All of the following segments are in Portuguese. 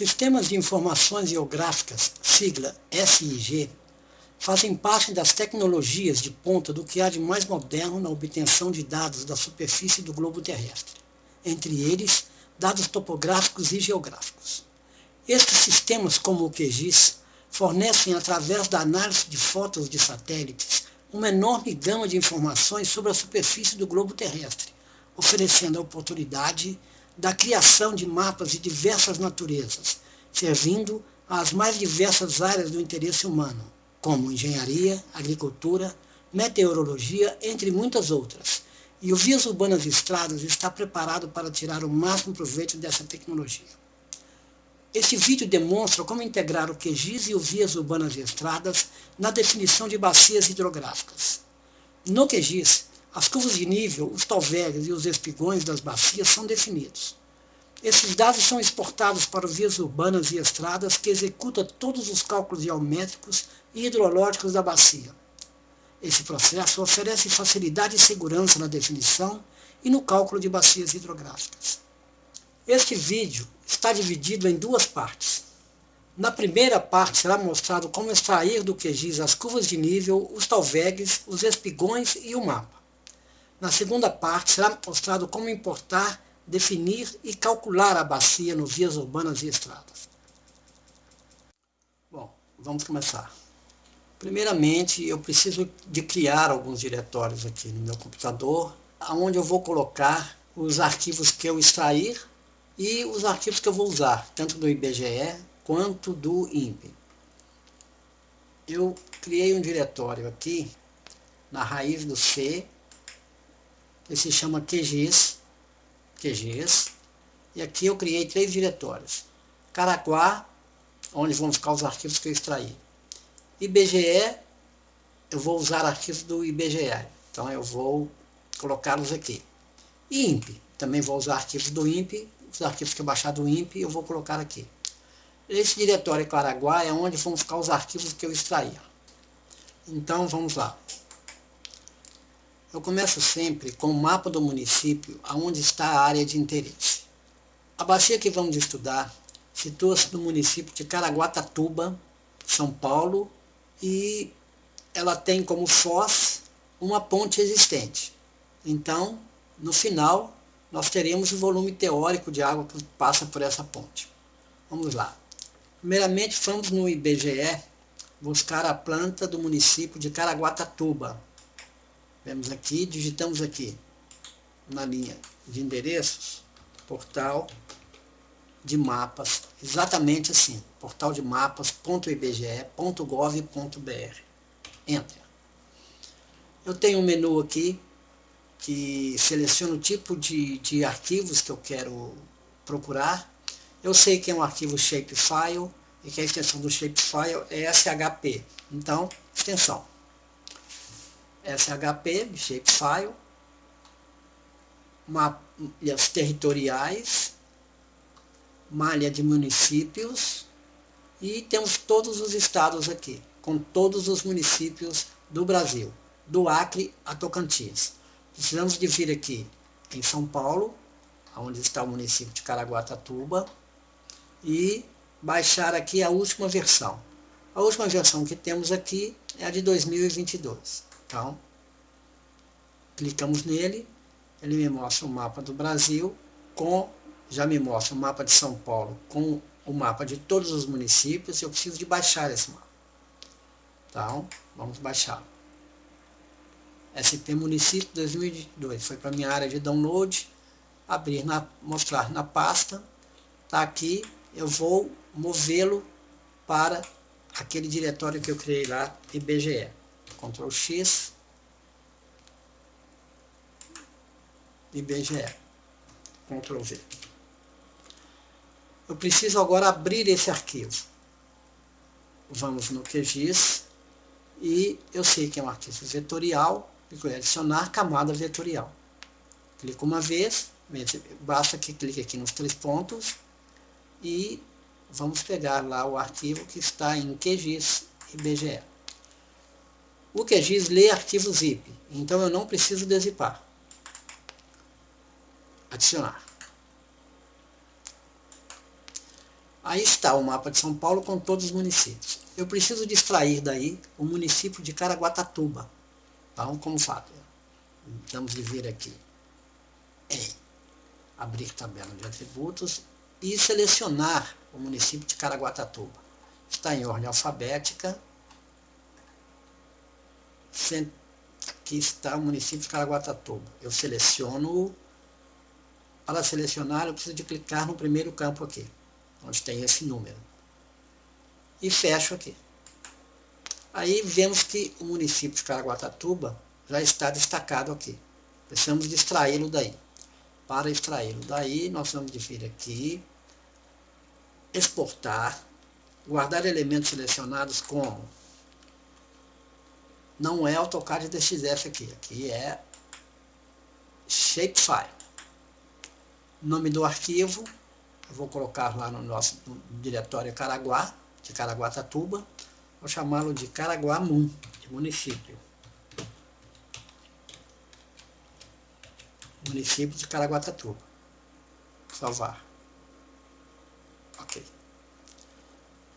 Sistemas de Informações Geográficas, sigla SIG, fazem parte das tecnologias de ponta do que há de mais moderno na obtenção de dados da superfície do globo terrestre, entre eles dados topográficos e geográficos. Estes sistemas, como o QGIS, fornecem, através da análise de fotos de satélites, uma enorme gama de informações sobre a superfície do globo terrestre, oferecendo a oportunidade da criação de mapas de diversas naturezas, servindo às mais diversas áreas do interesse humano, como engenharia, agricultura, meteorologia, entre muitas outras. E o Vias Urbanas e Estradas está preparado para tirar o máximo proveito dessa tecnologia. Este vídeo demonstra como integrar o QGIS e o Vias Urbanas e Estradas na definição de bacias hidrográficas. No QGIS, as curvas de nível, os tolvérrios e os espigões das bacias são definidos. Esses dados são exportados para o Vias Urbanas e Estradas, que executa todos os cálculos geométricos e hidrológicos da bacia. Esse processo oferece facilidade e segurança na definição e no cálculo de bacias hidrográficas. Este vídeo está dividido em duas partes. Na primeira parte será mostrado como extrair do QGIS as curvas de nível, os tolvérrios, os espigões e o mapa. Na segunda parte será mostrado como importar, definir e calcular a bacia no Vias Urbanas e Estradas. Bom, vamos começar. Primeiramente, eu preciso de criar alguns diretórios aqui no meu computador, onde eu vou colocar os arquivos que eu extrair e os arquivos que eu vou usar, tanto do IBGE quanto do INPE. Eu criei um diretório aqui, na raiz do C, que se chama QGIS, e aqui eu criei 3 diretórios. Caraguá, onde vão ficar os arquivos que eu extraí. IBGE, eu vou usar arquivos do IBGE, então eu vou colocá-los aqui. E INPE, também vou usar arquivos do INPE, os arquivos que eu baixar do INPE eu vou colocar aqui. Esse diretório Caraguá é onde vão ficar os arquivos que eu extraí. Então vamos lá. Eu começo sempre com o mapa do município, onde está a área de interesse. A bacia que vamos estudar situa-se no município de Caraguatatuba, São Paulo, e ela tem como foz uma ponte existente. Então, no final, nós teremos o volume teórico de água que passa por essa ponte. Vamos lá. Primeiramente, vamos no IBGE buscar a planta do município de Caraguatatuba. Vemos aqui, digitamos aqui na linha de endereços, portal de mapas, exatamente assim, portaldeMapas.ibge.gov.br. Enter. Eu tenho um menu aqui que seleciona o tipo de arquivos que eu quero procurar. Eu sei que é um arquivo shapefile e que a extensão do shapefile é SHP. Então, extensão SHP, shapefile, malhas territoriais, malha de municípios, e temos todos os estados aqui, com todos os municípios do Brasil, do Acre a Tocantins. Precisamos de vir aqui em São Paulo, onde está o município de Caraguatatuba, e baixar aqui a última versão. A última versão que temos aqui é a de 2022. Então, clicamos nele, ele me mostra o mapa do Brasil, já me mostra o mapa de São Paulo com o mapa de todos os municípios. Eu preciso de baixar esse mapa. Então, vamos baixar. SP Município 2022, foi para a minha área de download, mostrar na pasta, está aqui, eu vou movê-lo para aquele diretório que eu criei lá, IBGE. Ctrl X, IBGE, Ctrl V. Eu preciso agora abrir esse arquivo. Vamos no QGIS e eu sei que é um arquivo vetorial, clico em adicionar camada vetorial. Clico uma vez, basta que clique aqui nos 3 pontos e vamos pegar lá o arquivo que está em QGIS IBGE. O QGIS lê arquivos zip, então eu não preciso dezipar. Adicionar. Aí está o mapa de São Paulo com todos os municípios. Eu preciso de extrair daí o município de Caraguatatuba. Então, como faço? Vamos de vir aqui em abrir tabela de atributos e selecionar o município de Caraguatatuba. Está em ordem alfabética. Aqui está o município de Caraguatatuba. Eu seleciono. Para selecionar, eu preciso de clicar no primeiro campo aqui, onde tem esse número. E fecho aqui. Aí vemos que o município de Caraguatatuba já está destacado aqui. Precisamos de extraí-lo daí. Para extraí-lo daí, nós vamos vir aqui, exportar, guardar elementos selecionados como, não é AutoCAD DXF aqui é Shapefile. Nome do arquivo, eu vou colocar lá no nosso diretório Caraguá, de Caraguatatuba, vou chamá-lo de Caraguá-Mun, de município. Município de Caraguatatuba. Salvar. Ok.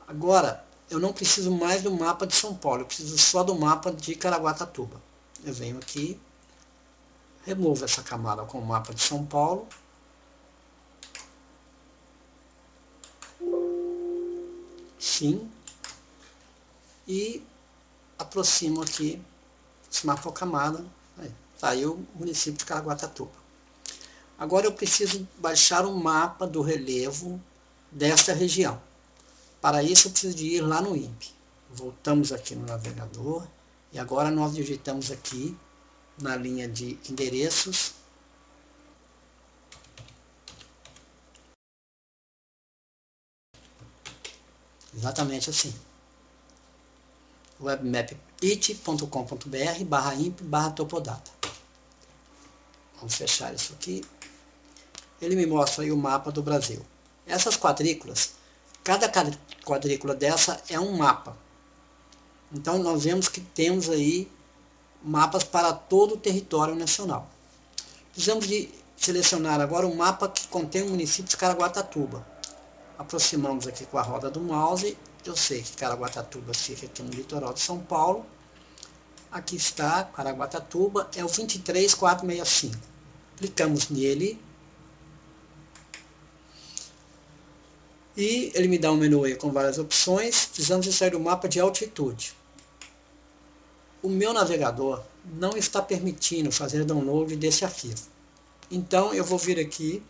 Agora, eu não preciso mais do mapa de São Paulo, eu preciso só do mapa de Caraguatatuba. Eu venho aqui, removo essa camada com o mapa de São Paulo. Sim. E aproximo aqui, aproximar camada. Está aí o município de Caraguatatuba. Agora eu preciso baixar um mapa do relevo desta região. Para isso eu preciso de ir lá no INPE. Voltamos aqui no navegador e agora nós digitamos aqui na linha de endereços. Exatamente assim. webmap.it.com.br/imp/topodata. Vamos fechar isso aqui. Ele me mostra aí o mapa do Brasil. Essas quadrículas, cada quadrícula dessa é um mapa. Então nós vemos que temos aí mapas para todo o território nacional. Precisamos de selecionar agora o mapa que contém o município de Caraguatatuba. Aproximamos aqui com a roda do mouse. Eu sei que Caraguatatuba fica aqui no litoral de São Paulo. Aqui está, Caraguatatuba, é o 23465. Clicamos nele. E ele me dá um menu aí com várias opções. Precisamos extrair o mapa de altitude. O meu navegador não está permitindo fazer download desse arquivo. Então eu vou vir aqui,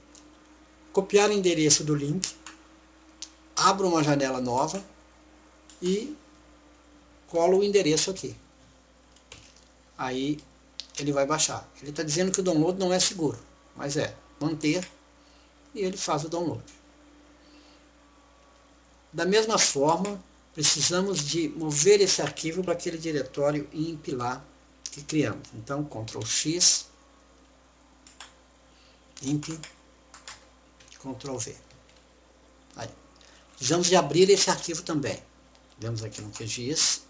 copiar o endereço do link, abro uma janela nova e colo o endereço aqui. Aí ele vai baixar. Ele está dizendo que o download não é seguro, mas é manter e ele faz o download. Da mesma forma, precisamos de mover esse arquivo para aquele diretório INPE lá que criamos. Então, Ctrl X, INPE, Ctrl V. Aí. Precisamos de abrir esse arquivo também. Vemos aqui no QGIS.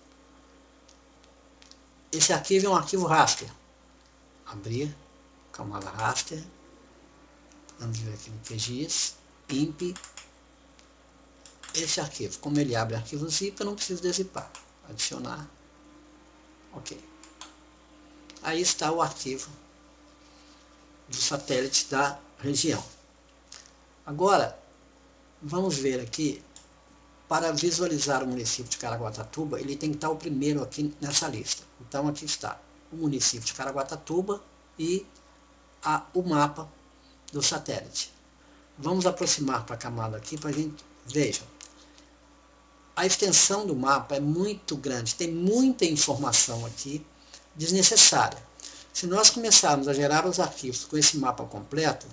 Esse arquivo é um arquivo raster. Abrir, camada raster. Vamos ver aqui no QGIS, INPE. Esse arquivo, como ele abre arquivo zip, eu não preciso dezipar. Adicionar. Ok. Aí está o arquivo do satélite da região. Agora, vamos ver aqui, para visualizar o município de Caraguatatuba, ele tem que estar o primeiro aqui nessa lista. Então aqui está o município de Caraguatatuba e o mapa do satélite. Vamos aproximar para a camada aqui para a gente veja. A extensão do mapa é muito grande, tem muita informação aqui desnecessária. Se nós começarmos a gerar os arquivos com esse mapa completo,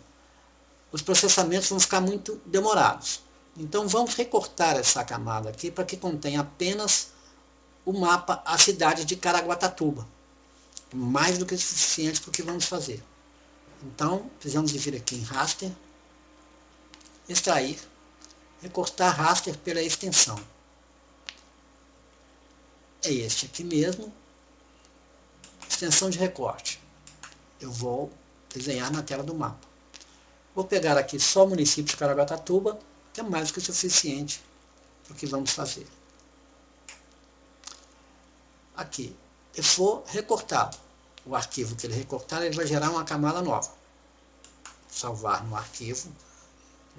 os processamentos vão ficar muito demorados. Então vamos recortar essa camada aqui para que contenha apenas o mapa, a cidade de Caraguatatuba. Mais do que suficiente para o que vamos fazer. Então precisamos de vir aqui em raster, extrair, recortar raster pela extensão. É este aqui mesmo, extensão de recorte. Eu vou desenhar na tela do mapa. Vou pegar aqui só o município de Caraguatatuba, que é mais do que suficiente para o que vamos fazer. Aqui, eu for recortar o arquivo que ele recortar, ele vai gerar uma camada nova. Salvar no arquivo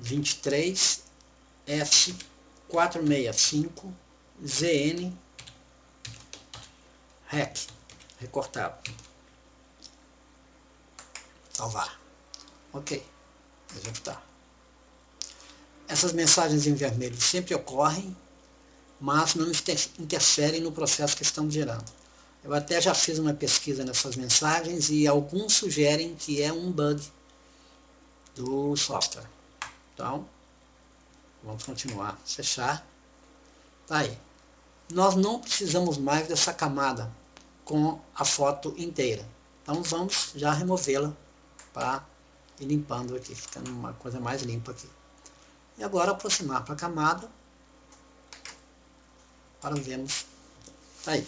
23F465ZN REC, recortado. Salvar. Ok. Executar. Essas mensagens em vermelho sempre ocorrem, mas não interferem no processo que estamos gerando. Eu até já fiz uma pesquisa nessas mensagens e alguns sugerem que é um bug do software. Então, vamos continuar. Fechar. Tá aí. Nós não precisamos mais dessa camada com a foto inteira. Então vamos já removê-la para ir limpando aqui, ficando uma coisa mais limpa aqui. E agora aproximar para a camada para vermos. Tá aí.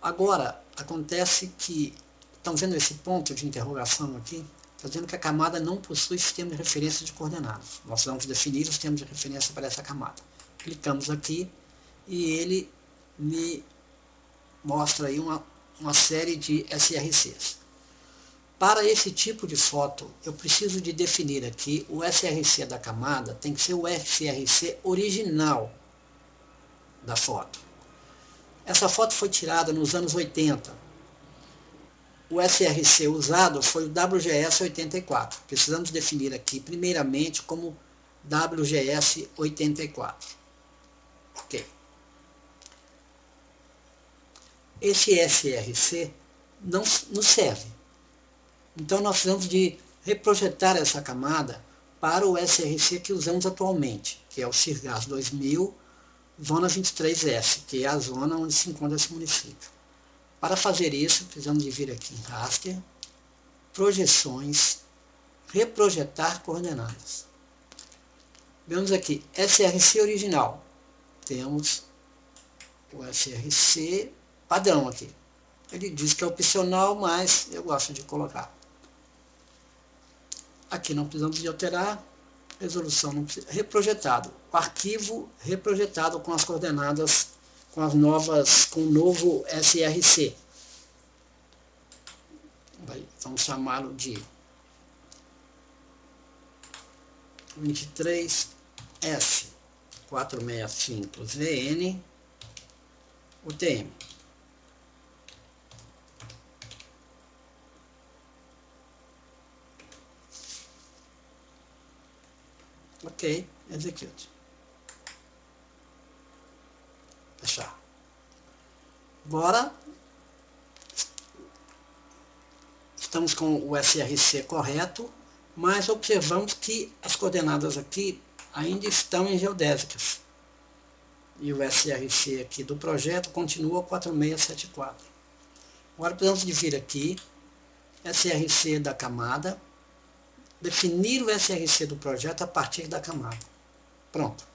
Agora acontece que, estão vendo esse ponto de interrogação aqui? Está dizendo que a camada não possui sistema de referência de coordenadas. Nós vamos definir o sistema de referência para essa camada. Clicamos aqui e ele me mostra aí uma série de SRCs. Para esse tipo de foto, eu preciso de definir aqui o SRC da camada, tem que ser o SRC original da foto. Essa foto foi tirada nos anos 80. O SRC usado foi o WGS84. Precisamos definir aqui, primeiramente, como WGS84. Ok. Esse SRC não nos serve. Então, nós precisamos de reprojetar essa camada para o SRC que usamos atualmente, que é o Sirgas 2000, zona 23S, que é a zona onde se encontra esse município. Para fazer isso, precisamos de vir aqui em Raster, Projeções, Reprojetar Coordenadas. Vemos aqui, SRC original. Temos o SRC padrão aqui. Ele diz que é opcional, mas eu gosto de colocar. Aqui não precisamos de alterar. Resolução não precisa. Reprojetado. O arquivo reprojetado com as coordenadas, com as novas, com o novo SRC. Vamos chamá-lo de 23S465ZN UTM. Ok, execute. Fechar. Agora, estamos com o SRC correto, mas observamos que as coordenadas aqui ainda estão em geodésicas. E o SRC aqui do projeto continua 4674. Agora precisamos de vir aqui, SRC da camada, definir o SRC do projeto a partir da camada. Pronto.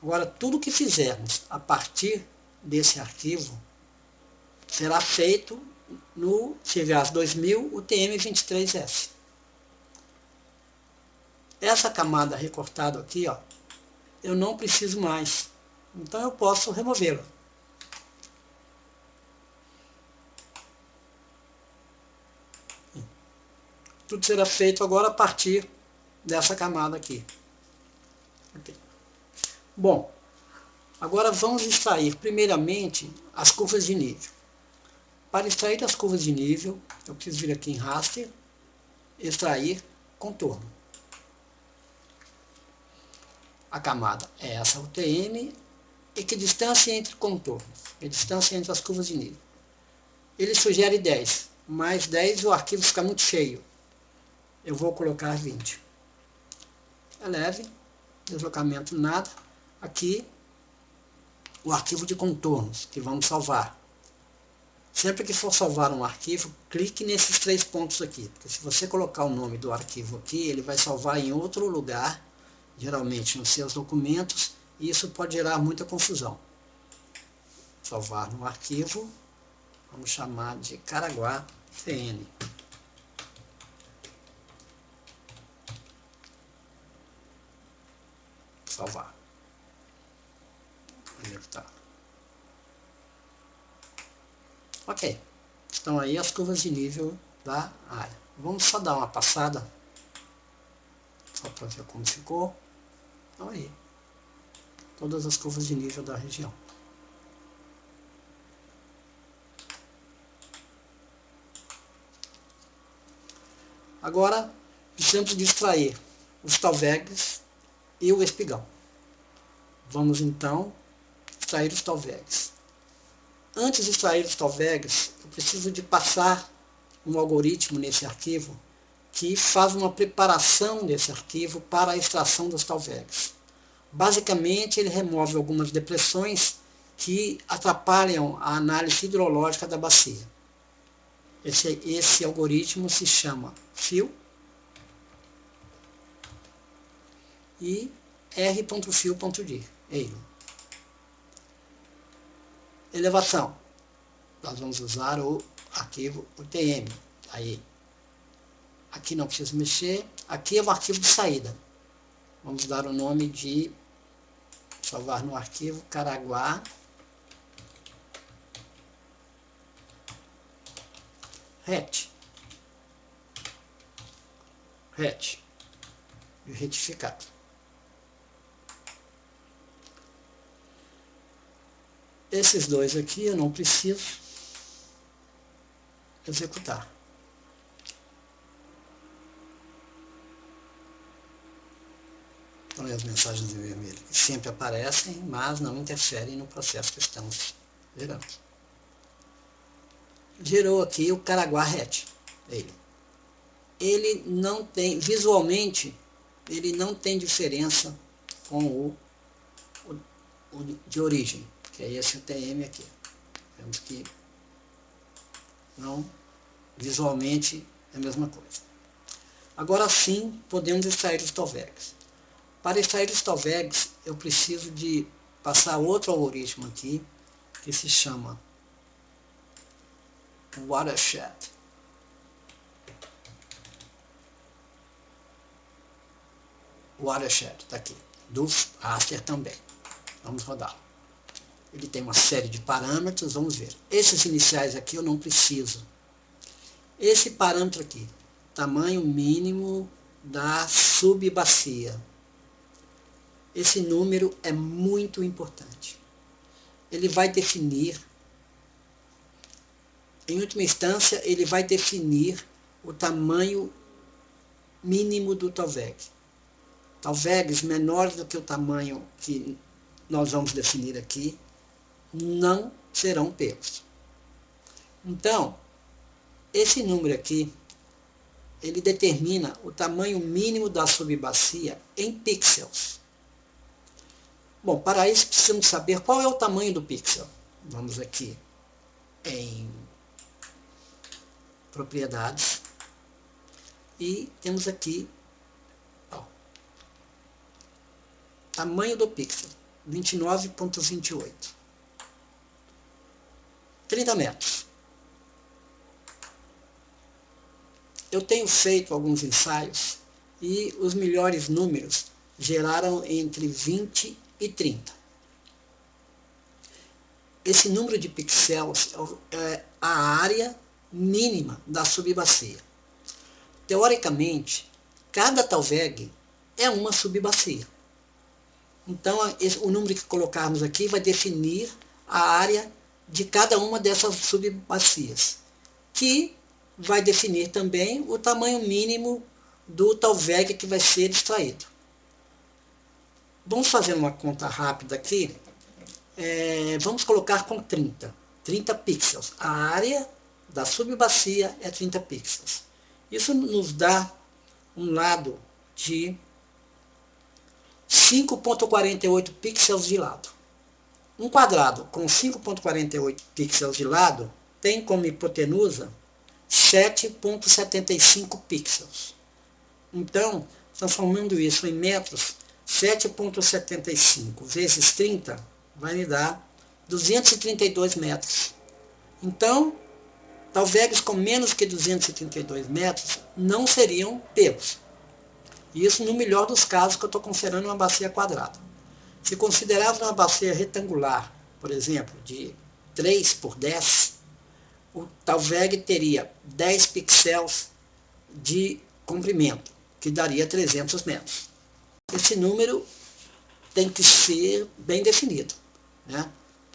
Agora, tudo que fizermos a partir desse arquivo será feito no Sirgas 2000 UTM-23S. Essa camada recortada aqui, ó, eu não preciso mais. Então eu posso removê-la. Tudo será feito agora a partir dessa camada aqui. Okay. Bom, agora vamos extrair primeiramente as curvas de nível. Para extrair as curvas de nível, eu preciso vir aqui em Raster, extrair contorno. A camada é essa UTM, e que distância entre contornos? Que distância entre as curvas de nível? Ele sugere 10, mais 10 o arquivo fica muito cheio. Eu vou colocar 20. Eleve, deslocamento nada. Aqui, o arquivo de contornos, que vamos salvar. Sempre que for salvar um arquivo, clique nesses 3 pontos aqui. Porque se você colocar o nome do arquivo aqui, ele vai salvar em outro lugar, geralmente nos seus documentos, e isso pode gerar muita confusão. Salvar no arquivo, vamos chamar de Caraguá CN. salvar. Executar. Ok. Estão aí as curvas de nível da área. Vamos só dar uma passada, só para ver como ficou. Então aí, todas as curvas de nível da região. Agora, precisamos de extrair os talvegs e o espigão. Vamos então extrair os talvegs. Antes de extrair os talvegs, eu preciso de passar um algoritmo nesse arquivo que faz uma preparação desse arquivo para a extração dos talvegs. Basicamente, ele remove algumas depressões que atrapalham a análise hidrológica da bacia. Esse algoritmo se chama fill e r.fill.dir. Elevação. Nós vamos usar o arquivo UTM. Aí. Aqui não precisa mexer. Aqui é o arquivo de saída. Vamos dar o nome de, salvar no arquivo Caraguá RET. E retificado. Esses dois aqui eu não preciso executar. Então, as mensagens em vermelho que sempre aparecem, mas não interferem no processo que estamos gerando. Gerou aqui o Caraguá RET. Ele não tem, visualmente, ele não tem diferença com o de origem, que é esse UTM aqui. Vemos que não, visualmente é a mesma coisa. Agora sim, podemos extrair os talvegs. Para extrair os talvegs, eu preciso de passar outro algoritmo aqui, que se chama Watershed. Watershed, está aqui, do raster também. Vamos rodar. Ele tem uma série de parâmetros, vamos ver. Esses iniciais aqui eu não preciso. Esse parâmetro aqui, tamanho mínimo da subbacia. Esse número é muito importante. Ele vai definir, em última instância, ele vai definir o tamanho mínimo do talveg. Talvegs menores do que o tamanho que nós vamos definir aqui não serão pelos. Então, esse número aqui, ele determina o tamanho mínimo da subbacia em pixels. Bom, para isso precisamos saber qual é o tamanho do pixel. Vamos aqui em propriedades e temos aqui tamanho do pixel, 29.28. 30 metros. Eu tenho feito alguns ensaios e os melhores números geraram entre 20 e 30. Esse número de pixels é a área mínima da subbacia. Teoricamente, cada talveg é uma subbacia. Então, o número que colocarmos aqui vai definir a área de cada uma dessas subbacias, que vai definir também o tamanho mínimo do talveg que vai ser extraído. Vamos fazer uma conta rápida aqui. Vamos colocar com 30 pixels. A área da subbacia é 30 pixels. Isso nos dá um lado de 5.48 pixels de lado. Um quadrado com 5.48 pixels de lado tem como hipotenusa 7.75 pixels. Então, transformando isso em metros, 7.75 vezes 30 vai me dar 232 metros. Então, talvegs com menos que 232 metros não seriam pelos. Isso no melhor dos casos que eu estou considerando uma bacia quadrada. Se considerarmos uma bacia retangular, por exemplo, de 3 por 10, o Talveg teria 10 pixels de comprimento, que daria 300 metros. Esse número tem que ser bem definido, né?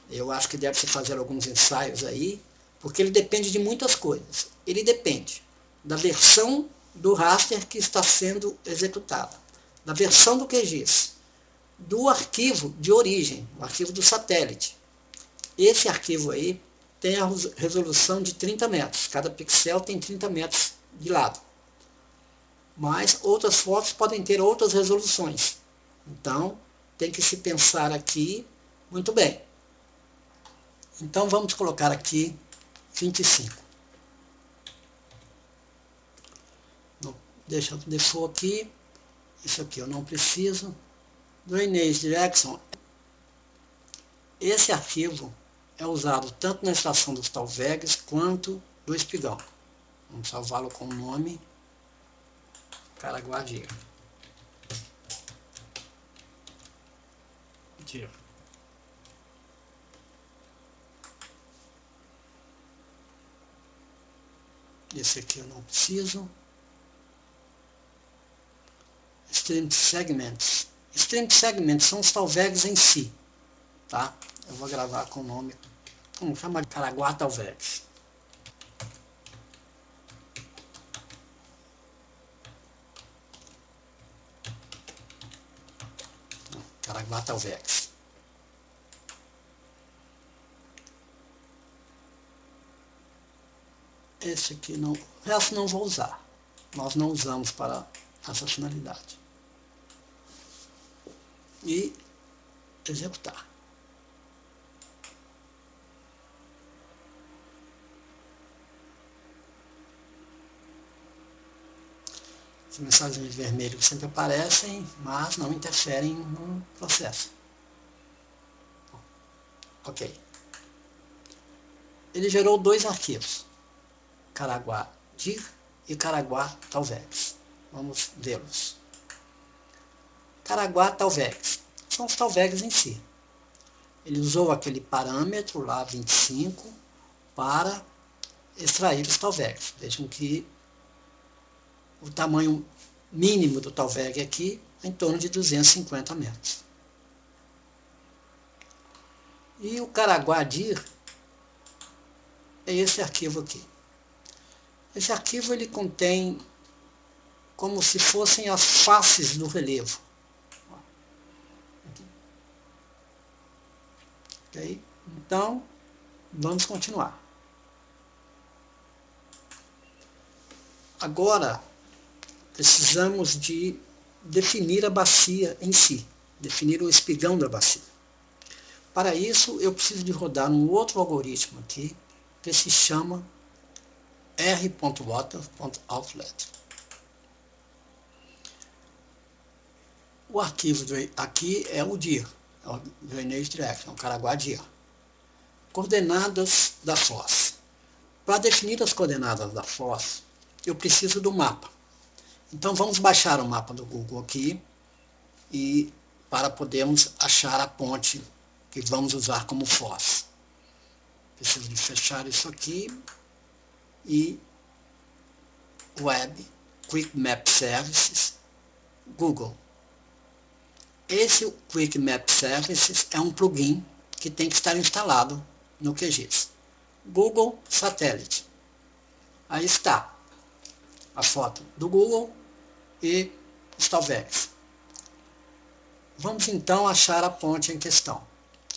Eu acho que deve-se fazer alguns ensaios aí, porque ele depende de muitas coisas. Ele depende da versão do raster que está sendo executada, da versão do QGIS, do arquivo de origem, o arquivo do satélite. Esse arquivo aí tem a resolução de 30 metros, cada pixel tem 30 metros de lado. Mas outras fotos podem ter outras resoluções. Então, tem que se pensar aqui muito bem. Então, vamos colocar aqui 25. Deixa o default aqui. Isso aqui eu não preciso. Drainage Direction. Esse arquivo é usado tanto na estação dos Talvegs quanto do espigão. Vamos salvá-lo com o nome Caraguá-Dir. Esse aqui eu não preciso. Stream Segments. Stream Segments são os Talvegs em si, tá? Eu vou gravar com o nome, vamos chamar de Caraguá Talvegs. Caraguá Talvegs. Esse aqui não, o resto não vou usar. Nós não usamos para essa finalidade. E executar. As mensagens vermelhas sempre aparecem, mas não interferem no processo. Ok. Ele gerou dois arquivos, Caraguá-Dir e Caraguá-Talvegs. Vamos vê-los. Caraguá-Talvegs. São os Talvegs em si. Ele usou aquele parâmetro lá, 25, para extrair os Talvegs. Vejam que o tamanho mínimo do Talveg aqui é em torno de 250 metros. E o Caraguá-Dir é esse arquivo aqui. Esse arquivo ele contém como se fossem as faces do relevo. Ok? Então, vamos continuar. Agora, precisamos de definir a bacia em si, definir o espigão da bacia. Para isso, eu preciso de rodar um outro algoritmo aqui, que se chama r.water.outlet. O arquivo aqui é o DIR, é o Drainage Direction, o Caraguá-Dir. Coordenadas da foz. Para definir as coordenadas da foz, eu preciso do mapa. Então vamos baixar o mapa do Google aqui e para podermos achar a ponte que vamos usar como foz. Preciso de fechar isso aqui e Web, Quick Map Services, Google. Esse Quick Map Services é um plugin que tem que estar instalado no QGIS. Google Satélite. Aí está a foto do Google e os Talvegs. Vamos então achar a ponte em questão.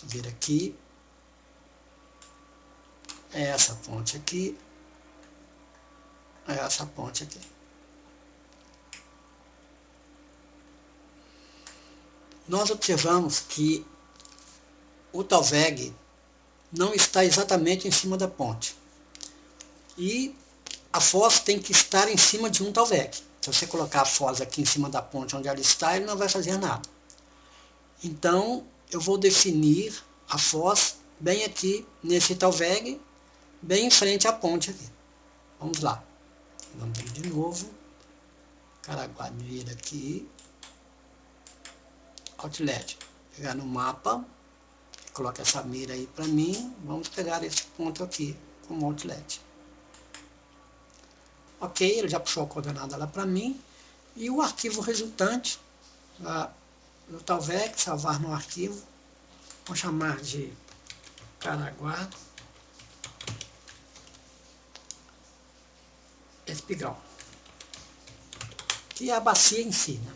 Vou vir aqui. É essa ponte aqui. É essa ponte aqui. Nós observamos que o Talveg não está exatamente em cima da ponte. E a foz tem que estar em cima de um Talveg. Se você colocar a foz aqui em cima da ponte onde ela está, ele não vai fazer nada. Então, eu vou definir a foz bem aqui nesse Talveg, bem em frente à ponte aqui. Vamos lá. Vamos vir de novo. Caraguá-Dir aqui. Outlet. Pegar no mapa, coloca essa mira aí para mim, vamos pegar esse ponto aqui com o outlet. Ok, ele já puxou a coordenada lá para mim, e o arquivo resultante, no Talvec, salvar no arquivo, vou chamar de Caraguá Espigal, que é a bacia em si, né?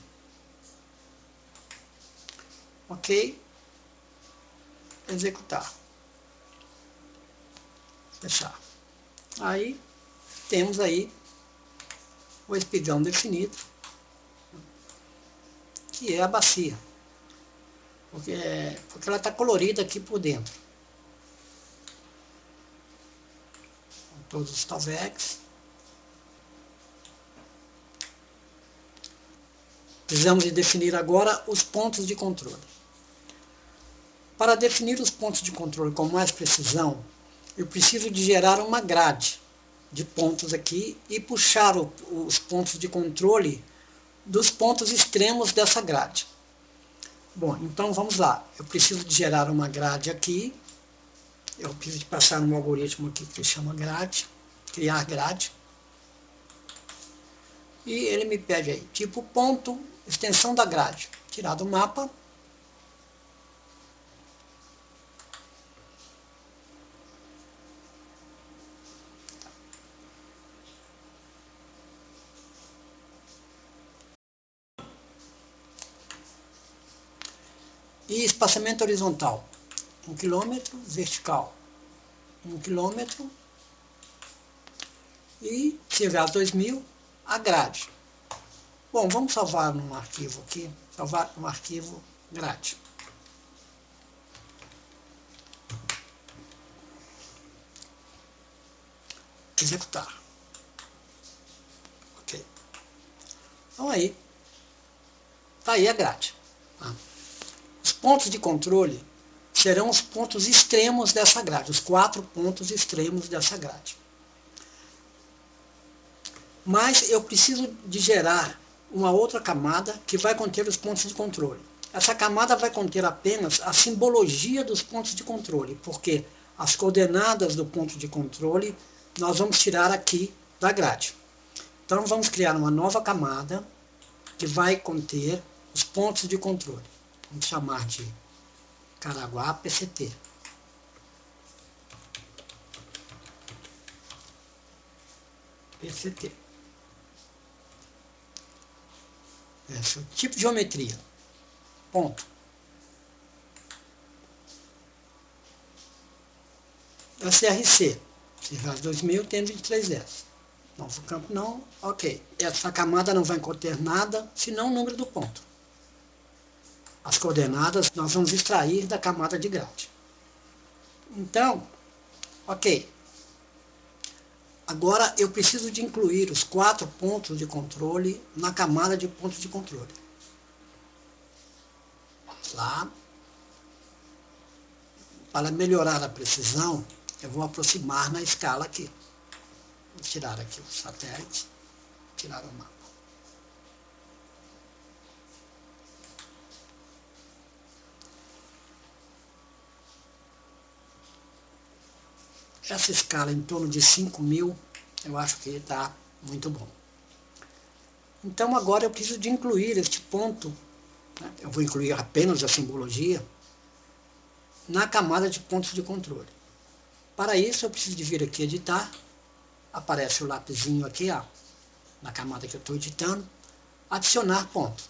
Ok, executar, fechar. Aí temos aí o espigão definido, que é a bacia, porque ela está colorida aqui por dentro. Todos os Talvecs. Precisamos de definir agora os pontos de controle. Para definir os pontos de controle com mais precisão, eu preciso de gerar uma grade de pontos aqui e puxar os pontos de controle dos pontos extremos dessa grade. Bom, então vamos lá. Eu preciso de gerar uma grade aqui. Eu preciso de passar um algoritmo aqui que chama grade, criar grade. E ele me pede aí, tipo ponto, extensão da grade. Tirar do mapa. E espaçamento horizontal, 1 km, vertical, 1 km, e CVA 2000, a grade. Bom, vamos salvar num arquivo aqui, salvar um arquivo grade. Executar. Ok. Então aí, está aí a grade. Os pontos de controle serão os pontos extremos dessa grade, os 4 pontos extremos dessa grade. Mas eu preciso de gerar uma outra camada que vai conter os pontos de controle. Essa camada vai conter apenas a simbologia dos pontos de controle, porque as coordenadas do ponto de controle nós vamos tirar aqui da grade. Então vamos criar uma nova camada que vai conter os pontos de controle. Vamos chamar de Caraguá PCT. PCT. Esse é o tipo de geometria. Ponto. SRC. CVAS 2000 tem 2310. Novo campo não. Ok. Essa camada não vai conter nada, senão o número do ponto. As coordenadas nós vamos extrair da camada de grade. Então, ok. Agora eu preciso de incluir os 4 pontos de controle na camada de pontos de controle. Vamos lá. Para melhorar a precisão, eu vou aproximar na escala aqui. Vou tirar aqui o satélite, tirar o mapa. Essa escala em torno de 5.000, eu acho que está muito bom. Então agora eu preciso de incluir este ponto, né? Eu vou incluir apenas a simbologia, na camada de pontos de controle. Para isso eu preciso de vir aqui editar, aparece o lapisinho aqui, ó, na camada que eu estou editando, adicionar ponto.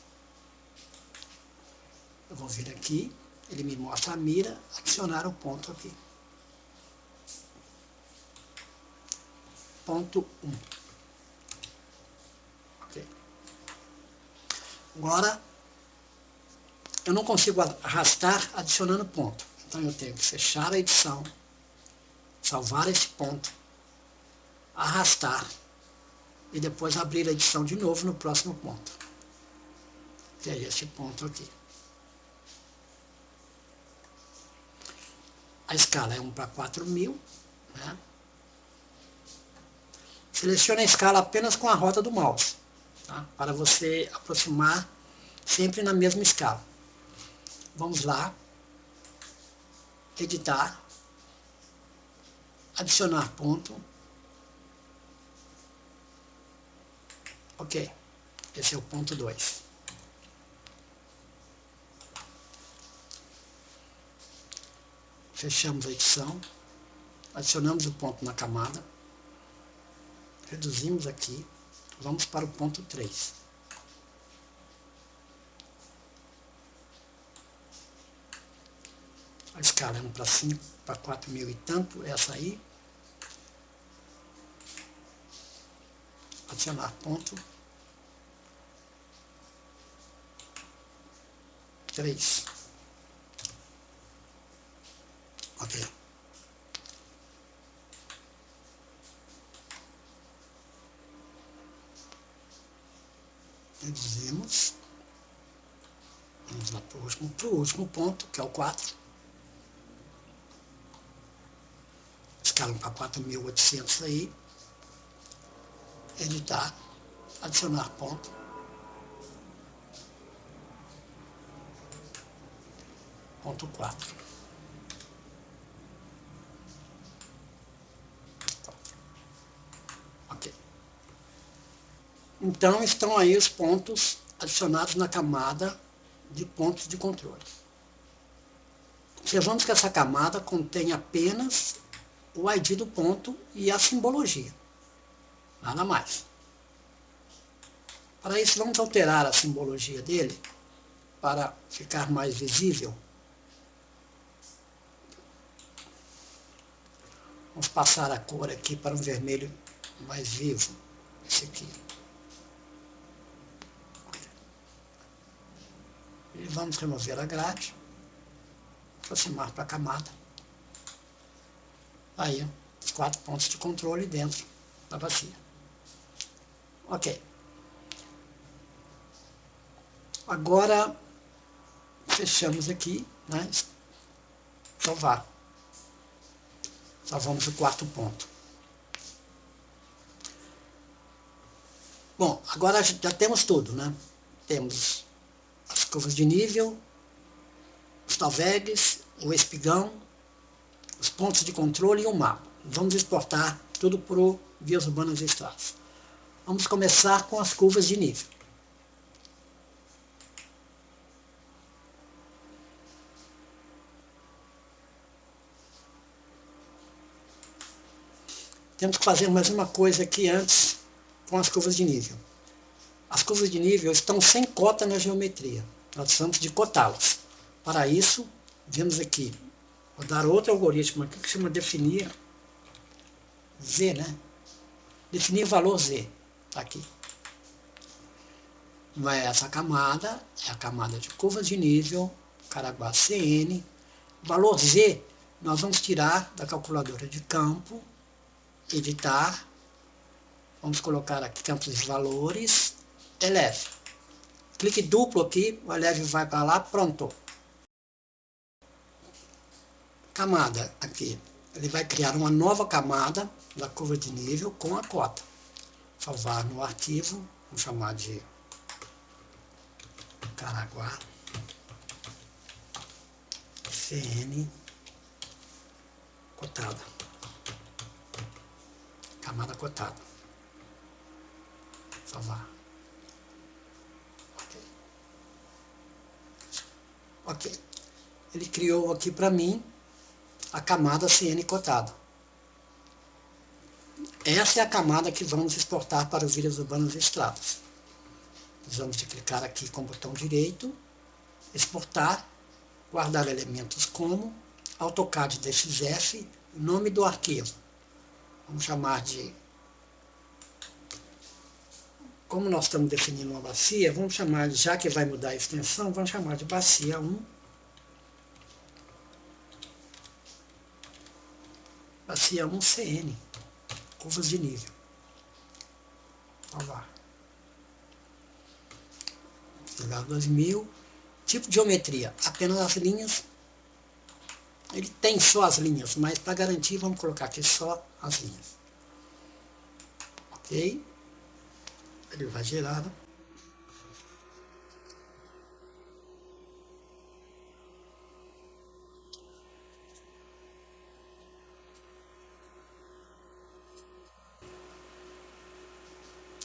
Eu vou vir aqui, ele me mostra a mira, adicionar o ponto aqui. Ponto 1. Ok. Agora, eu não consigo arrastar adicionando ponto. Então eu tenho que fechar a edição, salvar esse ponto, arrastar e depois abrir a edição de novo no próximo ponto. Que é este ponto aqui. A escala é 1 para 4.000, né? Selecione a escala apenas com a rota do mouse, tá? Para você aproximar sempre na mesma escala. Vamos lá, editar, adicionar ponto. Ok, esse é o ponto 2. Fechamos a edição, adicionamos o ponto na camada, reduzimos aqui, vamos para o ponto 3. A escala é 1 para 5, para 4.000 e tanto, essa aí. Adicionar ponto 3. Ok. Reduzimos. Vamos lá para o último ponto, que é o 4. Escalam para 4.800 aí. Editar. Adicionar ponto. Ponto 4. Ok. Então, estão aí os pontos adicionados na camada de pontos de controle. Observamos que essa camada contém apenas o ID do ponto e a simbologia. Nada mais. Para isso, vamos alterar a simbologia dele para ficar mais visível. Vamos passar a cor aqui para um vermelho mais vivo. Esse aqui. E vamos remover a grade. Aproximar para a camada. Aí, os 4 pontos de controle dentro da bacia. Ok. Agora, fechamos aqui, né? Salvar. Salvamos o 4º ponto. Bom, agora já temos tudo, né? Temos as curvas de nível, os talvegs, o espigão, os pontos de controle e o mapa. Vamos exportar tudo para o Vias Urbanas e Estradas. Vamos começar com as curvas de nível. Temos que fazer mais uma coisa aqui antes com as curvas de nível. As curvas de nível estão sem cota na geometria. Nós precisamos de cotá-las. Para isso, vemos aqui, vou dar outro algoritmo aqui que chama definir Z, né? Definir valor Z. Está aqui. Não é essa camada, é a camada de curvas de nível, Caraguá CN. Valor Z, nós vamos tirar da calculadora de campo, editar, vamos colocar aqui campos de valores, eleve. Clique duplo aqui, o eleve vai para lá, pronto. Camada aqui, ele vai criar uma nova camada da curva de nível com a cota. Salvar no arquivo, vamos chamar de Caraguá CN cotada. Camada cotada. Salvar. Ok. Ele criou aqui para mim a camada CN cotada. Essa é a camada que vamos exportar para os Vias Urbanas e Estradas. Precisamos de clicar aqui com o botão direito, exportar, guardar elementos como, AutoCAD DXF, nome do arquivo. Vamos chamar de, como nós estamos definindo uma bacia, vamos chamar de, já que vai mudar a extensão, vamos chamar de bacia 1. Bacia 1 CN, curvas de nível. Vamos lá. 2000. Tipo de geometria, apenas as linhas. Ele tem só as linhas, mas para garantir vamos colocar aqui só as linhas. Ok? Ele vai gerar.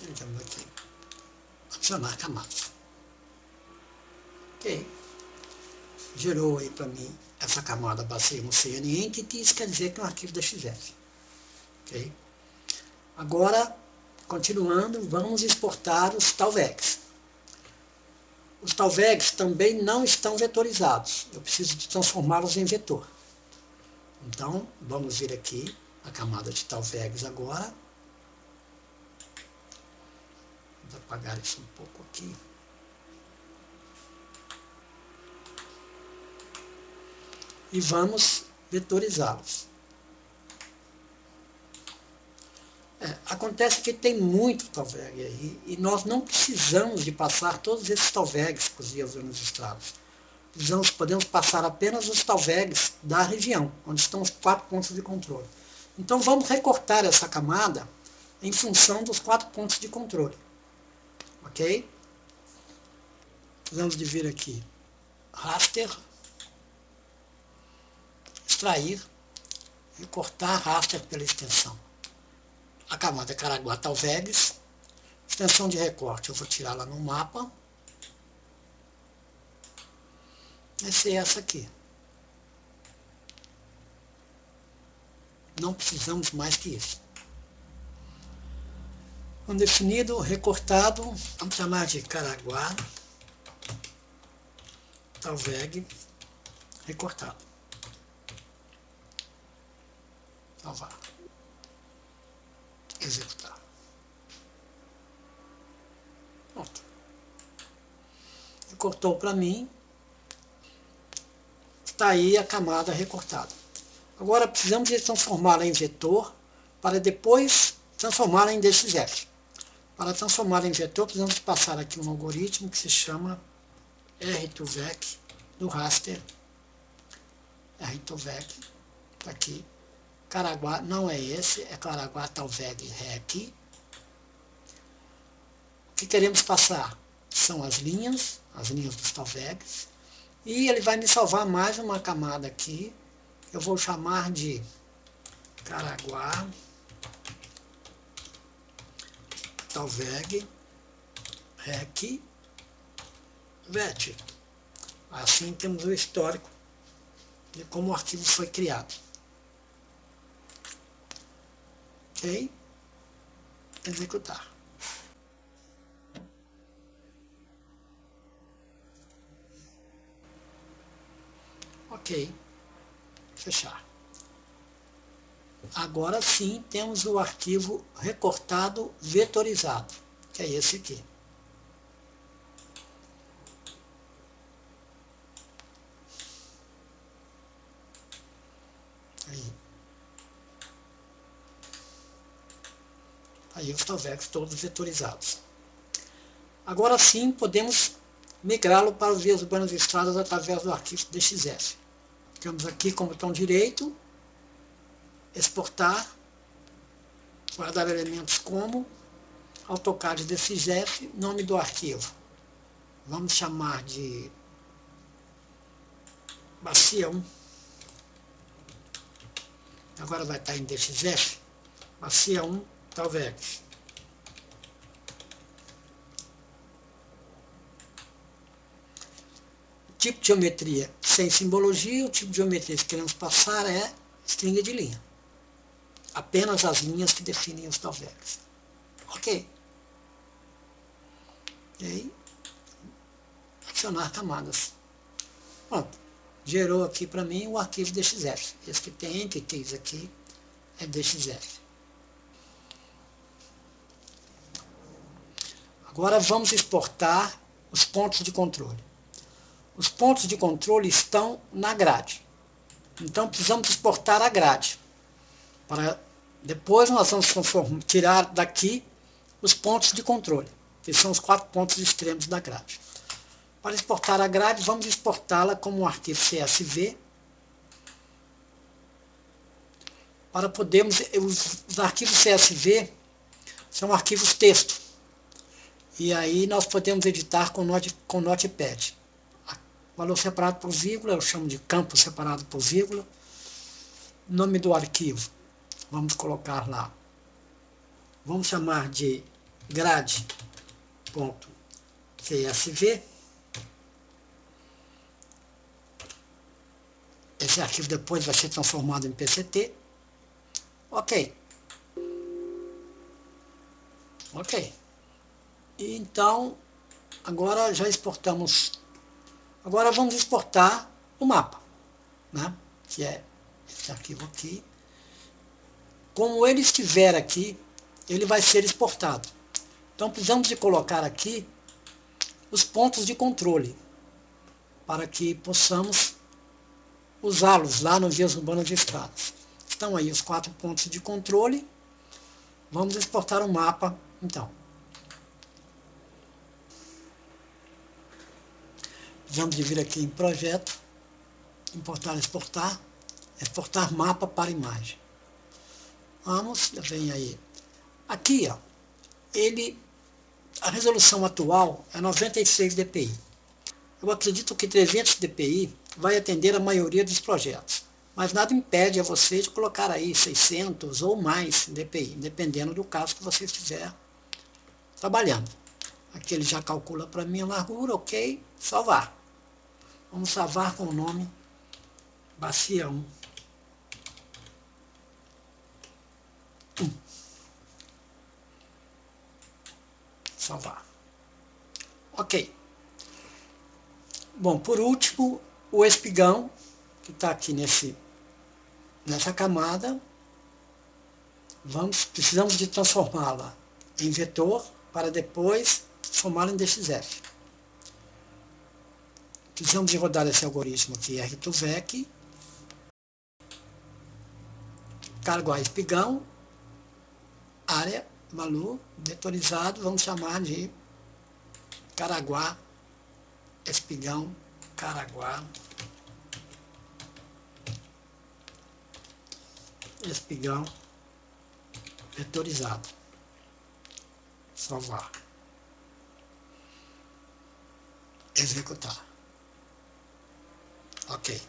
Temos aqui, adicionar camadas. Ok. Gerou aí para mim essa camada baseada no CN Entities, quer dizer que é um arquivo DXF. Ok. Agora, continuando, vamos exportar os talvegs. Os talvegs também não estão vetorizados. Eu preciso de transformá-los em vetor. Então, vamos vir aqui, a camada de talvegs agora. Vamos apagar isso um pouco aqui. E vamos vetorizá-los. Acontece que tem muito talveg aí, e nós não precisamos de passar todos esses talvegs para os diagramas estrados. Podemos passar apenas os talvegs da região, onde estão os 4 pontos de controle. Então vamos recortar essa camada em função dos 4 pontos de controle. Ok? Vamos vir aqui, raster, extrair, recortar raster pela extensão. A camada Caraguá Talvegs, extensão de recorte, eu vou tirar lá no mapa. Vai ser essa aqui. Não precisamos mais que isso. Um definido, recortado, vamos chamar de Caraguá Talveg recortado. Salvar. Executar. Pronto. Recortou para mim. Está aí a camada recortada. Agora precisamos de transformá-la em vetor para depois transformá-la em DXF. Para transformá-la em vetor, precisamos passar aqui um algoritmo que se chama R2Vec do raster. R2Vec, está aqui. Caraguá não é esse, é Caraguá Talveg Rec. O que queremos passar são as linhas dos talvegs. E ele vai me salvar mais uma camada aqui. Eu vou chamar de Caraguá Talveg Rec Vet. Assim temos o histórico de como o arquivo foi criado. Ok? Executar. Ok. Fechar. Agora sim temos o arquivo recortado vetorizado, que é esse aqui. Aí os talvegs todos vetorizados. Agora sim podemos migrá-lo para as vias urbanas e estradas através do arquivo DXF. Ficamos aqui com o botão direito, exportar, guardar elementos como, AutoCAD DXF, nome do arquivo. Vamos chamar de bacia 1. Agora vai estar em DXF, bacia 1, talvegs. Tipo de geometria sem simbologia, o tipo de geometria que queremos passar é string de linha. Apenas as linhas que definem os talvegs. Ok. E aí, adicionar camadas. Pronto. Gerou aqui para mim o arquivo DXF. Esse que tem entities aqui é DXF. Agora vamos exportar os pontos de controle. Os pontos de controle estão na grade. Então precisamos exportar a grade. Depois nós vamos tirar daqui os pontos de controle, que são os 4 pontos extremos da grade. Para exportar a grade, vamos exportá-la como um arquivo CSV. Para podermos, os arquivos CSV são arquivos texto. E aí nós podemos editar com Notepad. Valor separado por vírgula, eu chamo de campo separado por vírgula. Nome do arquivo, vamos colocar lá. Vamos chamar de grade.csv. Esse arquivo depois vai ser transformado em PCT. Ok. Ok. Então, agora já exportamos. Agora vamos exportar o mapa, né? Que é esse arquivo aqui. Como ele estiver aqui, ele vai ser exportado. Então precisamos de colocar aqui os pontos de controle, para que possamos usá-los lá no Vias Urbanas e Estradas. Estão aí os 4 pontos de controle. Vamos exportar o mapa, então. Vamos vir aqui em projeto, importar, exportar mapa para imagem. Vamos, vem aí. Aqui, ó, a resolução atual é 96 dpi. Eu acredito que 300 dpi vai atender a maioria dos projetos, mas nada impede a você de colocar aí 600 ou mais dpi, dependendo do caso que você estiver trabalhando. Aqui ele já calcula para mim a largura, ok, salvar. Vamos salvar com o nome Bacia 1. Salvar. Ok. Bom, por último, o espigão, que está aqui nessa camada, precisamos de transformá-la em vetor para depois transformá-la em DXF. Precisamos de rodar esse algoritmo aqui, R2VEC, cargo a espigão, área, valor, vetorizado, vamos chamar de Caraguá, espigão, Caraguá, espigão, vetorizado. Salvar. Executar. Ok.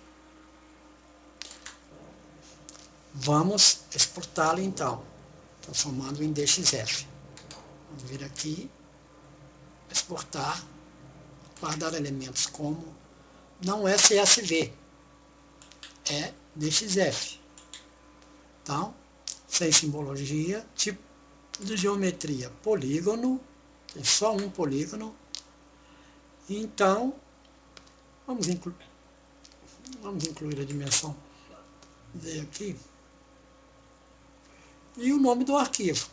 Vamos exportá-lo então, transformando em DXF. Vamos vir aqui, exportar, guardar elementos como, não é CSV, é DXF. Então, sem simbologia, tipo de geometria, polígono, tem só um polígono. Então, vamos incluir a dimensão D aqui. E o nome do arquivo.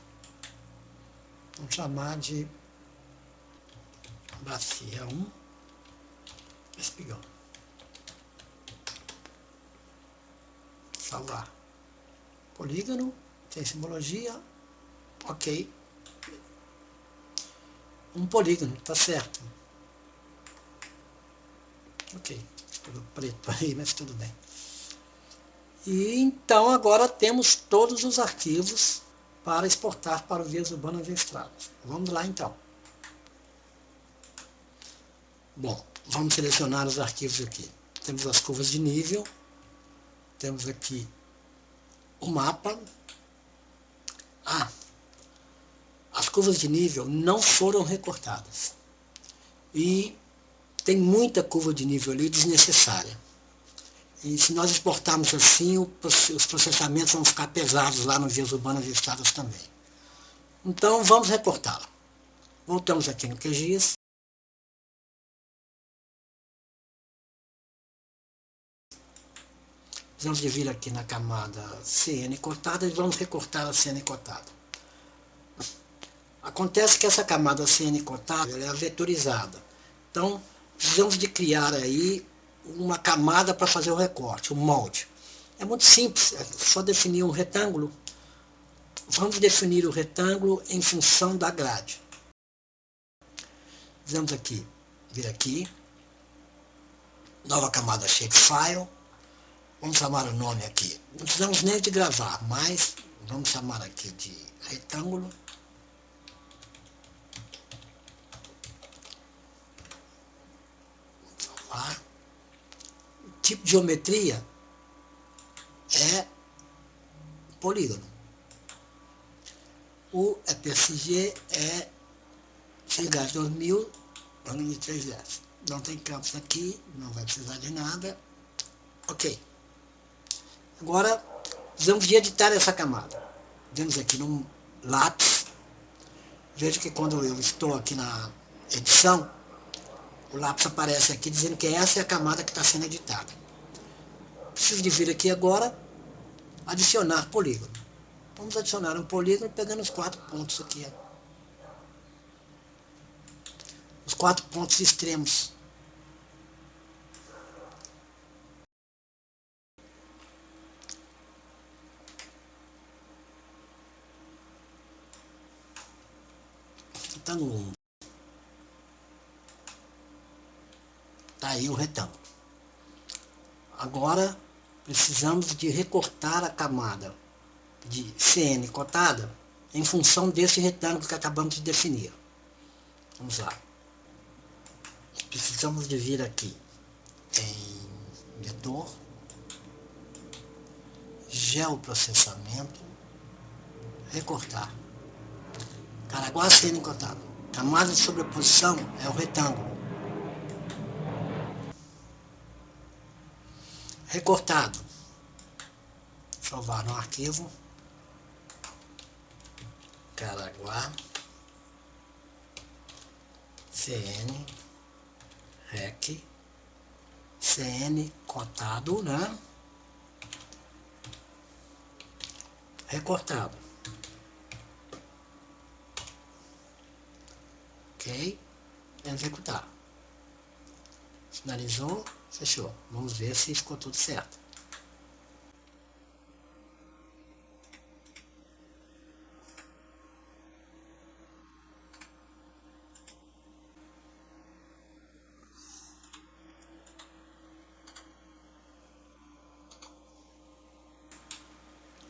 Vamos chamar de Bacia 1, espigão. Salvar. Polígono, tem simbologia, ok. Um polígono, tá certo. Ok, tudo preto aí, mas tudo bem. E então agora temos todos os arquivos para exportar para o Vias Urbanas e Estradas. Vamos lá então. Bom, vamos selecionar os arquivos aqui. Temos as curvas de nível, temos aqui o mapa. As curvas de nível não foram recortadas. E tem muita curva de nível ali desnecessária. E se nós exportarmos assim, os processamentos vão ficar pesados lá nos Vias Urbanas e Estradas também. Então vamos recortá-la. Voltamos aqui no QGIS. Vamos vir aqui na camada CN cortada e vamos recortar a CN cortada. Acontece que essa camada CN cortada ela é vetorizada. Então, precisamos de criar aí uma camada para fazer o recorte, o molde. É muito simples, é só definir um retângulo. Vamos definir o retângulo em função da grade. Vamos aqui, vir aqui, nova camada Shapefile. Vamos chamar o nome aqui. Não precisamos nem de gravar, mas vamos chamar aqui de retângulo. Salvar. O tipo de geometria é polígono. O PSG é Cigás 2000, 2003. Não tem campos aqui, não vai precisar de nada. Ok. Agora, precisamos de editar essa camada. Vemos aqui no lápis. Veja que quando eu estou aqui na edição, o lápis aparece aqui dizendo que essa é a camada que está sendo editada. Preciso de vir aqui agora, adicionar polígono. Vamos adicionar um polígono pegando os 4 pontos aqui. Os 4 pontos extremos. Está no 1. Está aí o retângulo. Agora, precisamos de recortar a camada de CN cotada em função desse retângulo que acabamos de definir. Vamos lá. Precisamos de vir aqui em vetor, geoprocessamento, recortar. Caraguá CN cotado. Camada de sobreposição é o retângulo. Recortado. Salvar no arquivo. Caraguá CN REC CN cotado, né? Recortado. Ok? Executar. Finalizou, fechou. Vamos ver se ficou tudo certo.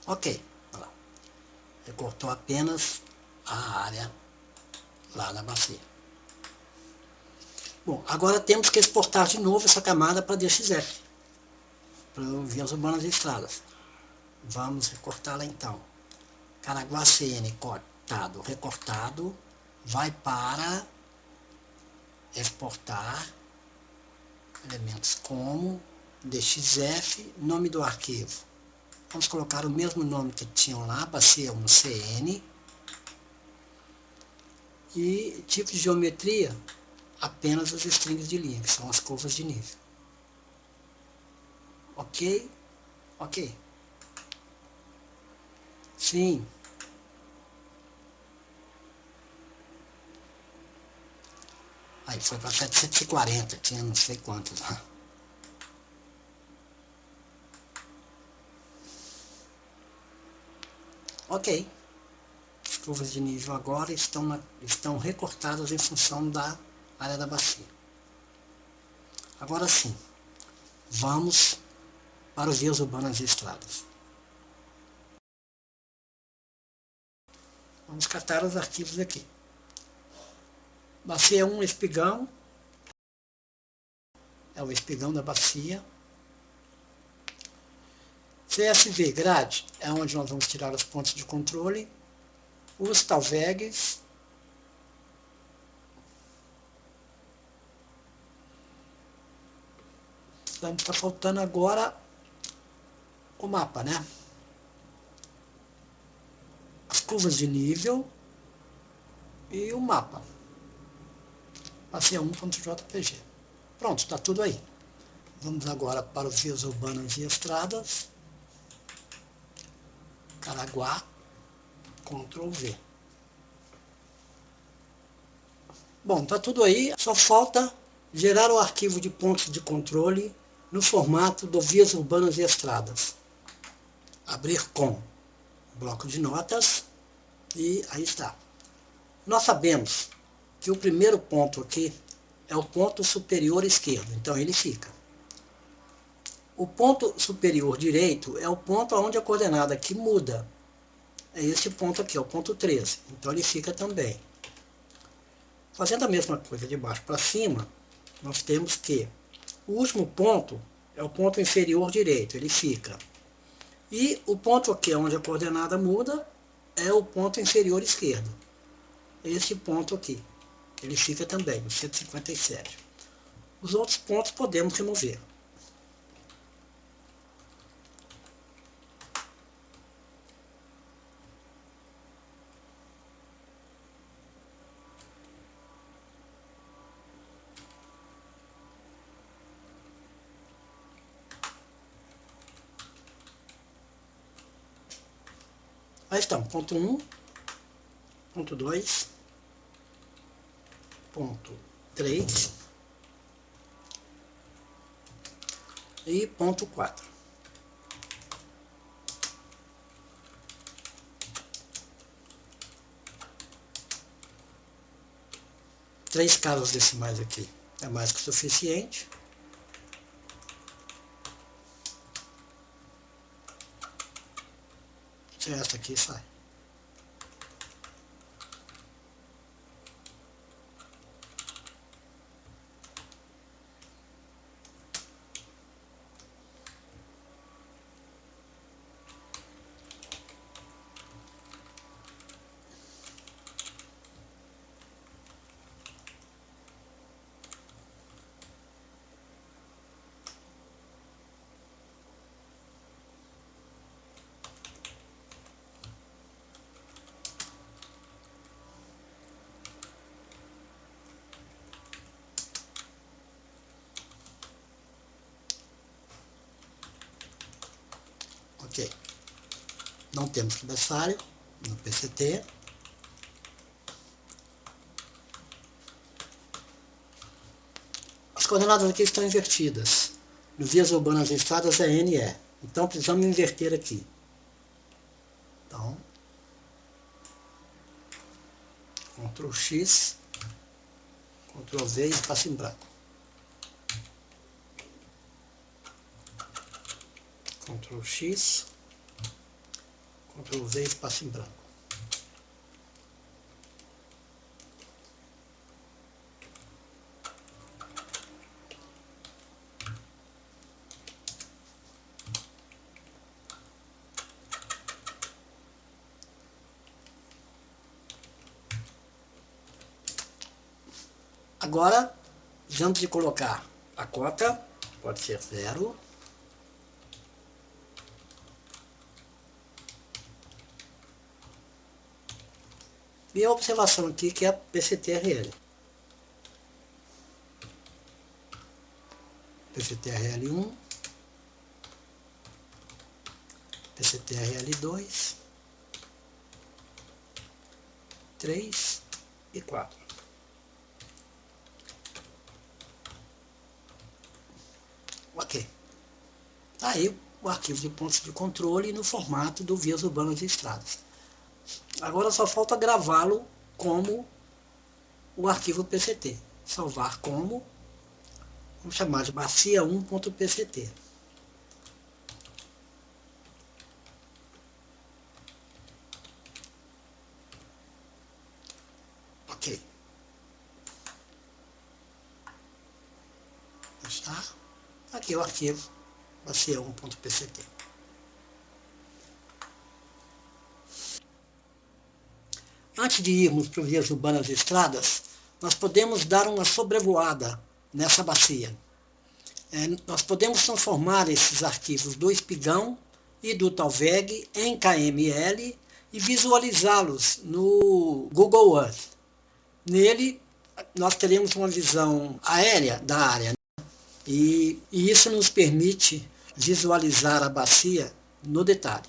Ok, olha lá. Recortou apenas a área lá na bacia. Bom, agora temos que exportar de novo essa camada para DXF, para vias urbanas e estradas. Vamos recortá-la então. Caraguá CN cortado, recortado, vai para exportar, elementos como, DXF, nome do arquivo. Vamos colocar o mesmo nome que tinham lá, bacia 1 CN. E tipo de geometria, apenas os strings de linha, que são as curvas de nível. Ok? Ok. Sim. Aí foi para 740, tinha não sei quantos lá. Ok. As curvas de nível agora estão recortadas em função da área da bacia. Agora sim, vamos para os vias urbanas e estradas. Vamos catar os arquivos aqui. Bacia 1, espigão. É o espigão da bacia. CSV, grade, é onde nós vamos tirar os pontos de controle. Os talvegs. Está faltando agora o mapa, né? As curvas de nível e o mapa. Bacia 1.jpg. Pronto, está tudo aí. Vamos agora para os vias urbanas e estradas. Caraguá, Ctrl V. Bom, está tudo aí, só falta gerar o arquivo de pontos de controle no formato do vias urbanas e estradas. Abrir com bloco de notas e aí está. Nós sabemos que o primeiro ponto aqui é o ponto superior esquerdo, então ele fica. O ponto superior direito é o ponto onde a coordenada aqui muda. É esse ponto aqui, é o ponto 13. Então ele fica também. Fazendo a mesma coisa de baixo para cima, nós temos que o último ponto é o ponto inferior direito, ele fica. E o ponto aqui onde a coordenada muda é o ponto inferior esquerdo. Esse ponto aqui, ele fica também no 157. Os outros pontos podemos remover. Aí estão, ponto 1, ponto 2, ponto 3 e ponto 4. Três casas decimais aqui é mais que o suficiente. Se esta aqui sai. Ok. Não temos cabeçalho no PCT. As coordenadas aqui estão invertidas. No vias urbanas e estradas é NE. Então precisamos inverter aqui. Então, Ctrl X, Ctrl V e espaço em branco. Ctrl X, Ctrl V, espaço em branco. Agora, antes de colocar a cota, pode ser 0. E a observação aqui que é a PCT-RL. PCT-RL1, PCT-RL2, 3 e 4. Ok. Tá aí o arquivo de pontos de controle no formato do Vias Urbanas e Estradas. Agora só falta gravá-lo como o arquivo PCT. Salvar como, vamos chamar de bacia1.pct. Ok. Está aqui o arquivo bacia1.pct. Antes de irmos para o Vias Urbanas e Estradas, nós podemos dar uma sobrevoada nessa bacia. Nós podemos transformar esses arquivos do Espigão e do Talveg em KML e visualizá-los no Google Earth. Nele, nós teremos uma visão aérea da área, e isso nos permite visualizar a bacia no detalhe.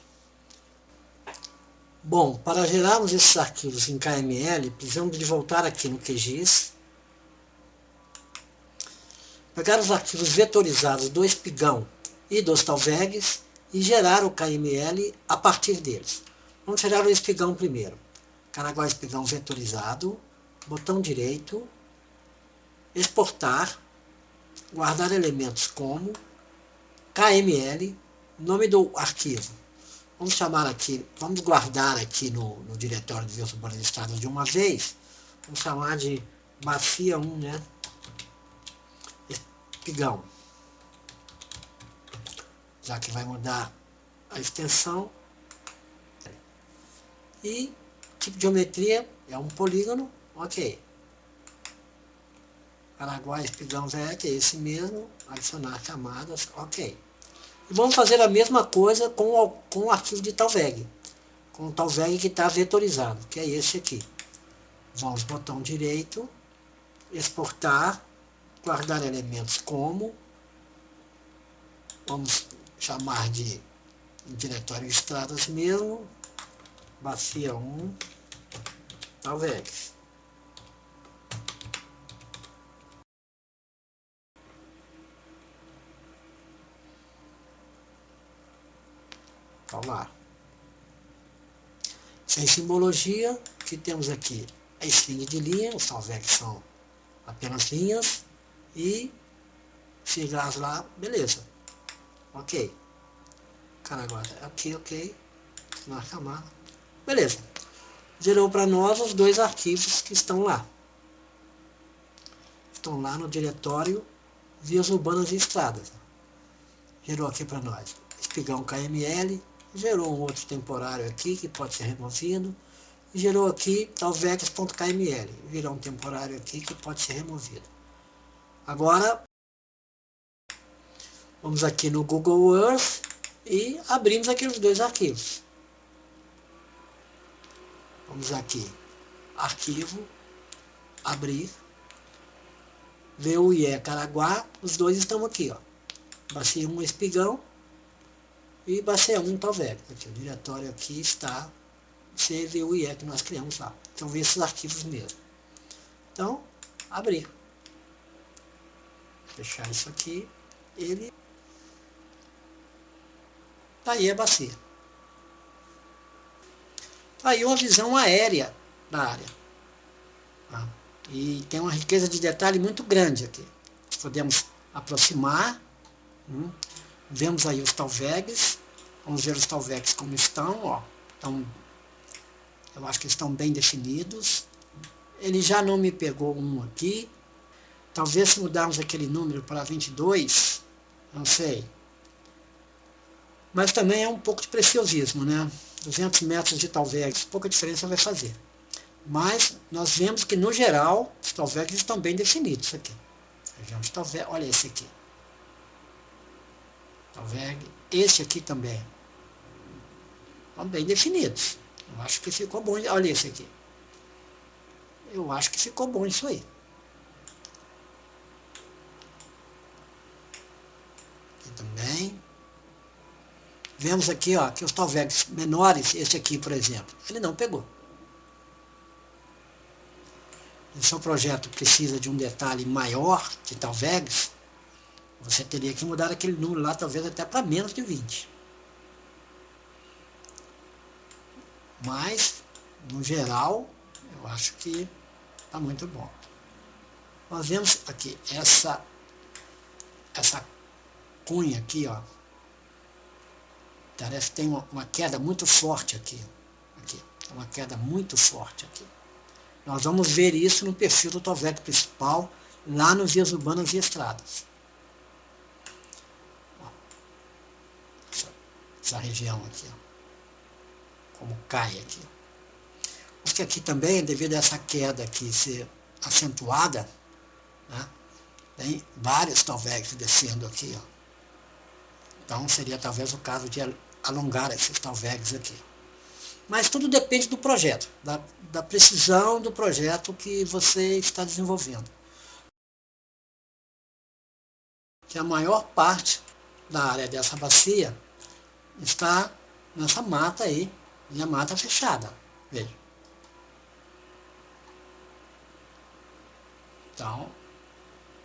Bom, para gerarmos esses arquivos em KML, precisamos de voltar aqui no QGIS, pegar os arquivos vetorizados do Espigão e dos Talvegs e gerar o KML a partir deles. Vamos gerar o Espigão primeiro. Caraguá Espigão vetorizado, botão direito, exportar, guardar elementos como, KML, nome do arquivo. Vamos chamar aqui, vamos guardar aqui no diretório de Vias Urbanas e Estradas de uma vez. Vamos chamar de bacia 1, né? Espigão. Já que vai mudar a extensão. E tipo de geometria é um polígono, ok. Caraguá, espigão, que é esse mesmo, adicionar camadas, ok. E vamos fazer a mesma coisa com o arquivo de Talveg, com o Talveg que está vetorizado, que é esse aqui. Vamos botão direito, exportar, guardar elementos como, vamos chamar de diretório estradas mesmo, bacia 1, Talveg. Vamos lá. Sem simbologia, o que temos aqui? A string de linha, os Talveg são apenas linhas, e siglas lá, beleza. Ok. Cara, agora, aqui, ok. Na camada. Beleza. Gerou para nós os dois arquivos que estão lá. Estão lá no diretório Vias Urbanas e Estradas. Gerou aqui para nós espigão KML, gerou um outro temporário aqui que pode ser removido, e gerou aqui talvex.kml, virou um temporário aqui que pode ser removido. Agora, vamos aqui no Google Earth e abrimos aqueles dois arquivos. Vamos aqui, arquivo, abrir, VUIE Caraguá, os dois estão aqui, ó. Bacia 1 espigão e bacia 1 Talveg. Aqui, o diretório aqui está CVUIE que nós criamos lá. Então, esses arquivos mesmo. Então, abrir. Fechar isso aqui, ele tá aí a bacia. Tá aí uma visão aérea da área. Tá? E tem uma riqueza de detalhe muito grande aqui. Podemos aproximar. Vemos aí os Talvegs. Vamos ver os Talvegs como estão. Ó. Então, eu acho que estão bem definidos. Ele já não me pegou um aqui. Talvez se mudarmos aquele número para 22, não sei. Mas também é um pouco de preciosismo, né? 200 metros de Talvegs, pouca diferença vai fazer. Mas nós vemos que, no geral, os Talvegs estão bem definidos aqui. Região de Talveg, olha esse aqui. Talveg, esse aqui também. Estão bem definidos. Eu acho que ficou bom. Olha esse aqui. Eu acho que ficou bom isso aí. Aqui também. Vemos aqui, ó, que os Talvegs menores, esse aqui, por exemplo, ele não pegou. Se o seu projeto precisa de um detalhe maior de Talvegs, você teria que mudar aquele número lá, talvez até para menos de 20. Mas, no geral, eu acho que está muito bom. Nós vemos aqui essa cunha aqui, ó. Parece que tem uma queda muito forte aqui. Aqui. Uma queda muito forte aqui. Nós vamos ver isso no perfil do Talveg principal, lá nos Vias Urbanas e Estradas. Essa região aqui, ó. Como cai aqui. Acho que aqui também, devido a essa queda aqui ser acentuada, né, tem vários Talvegs descendo aqui, ó. Então seria talvez o caso de alongar esses Talvegs aqui. Mas tudo depende do projeto, da precisão do projeto que você está desenvolvendo. Que a maior parte da área dessa bacia está nessa mata aí, e a mata fechada. Veja. Então,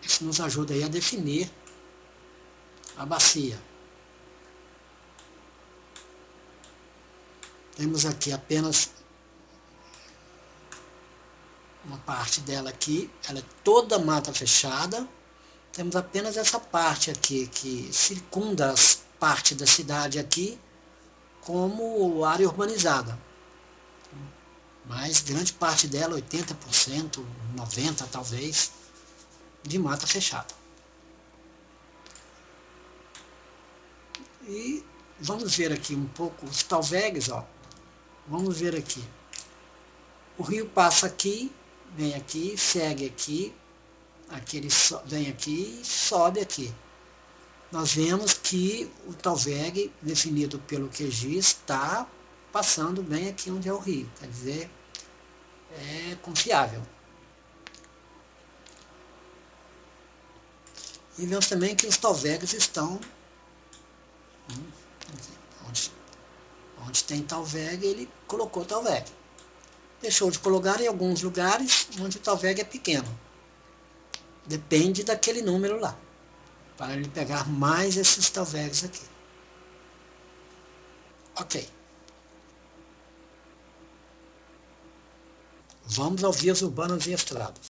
isso nos ajuda aí a definir a bacia. Temos aqui apenas uma parte dela aqui, ela é toda mata fechada. Temos apenas essa parte aqui que circunda as partes da cidade aqui como área urbanizada. Mas grande parte dela, 80%, 90% talvez, de mata fechada. E vamos ver aqui um pouco os Talvegs, ó. Vamos ver aqui. O rio passa aqui, vem aqui, segue aqui, ele vem aqui e sobe aqui. Nós vemos que o Talveg, definido pelo QGIS, está passando bem aqui onde é o rio, quer dizer, é confiável. E vemos também que os Talvegs estão, onde tem Talveg, ele colocou Talveg. Deixou de colocar em alguns lugares onde o Talveg é pequeno. Depende daquele número lá, para ele pegar mais esses Talvegs aqui. Ok. Vamos ao vias urbanas e estradas.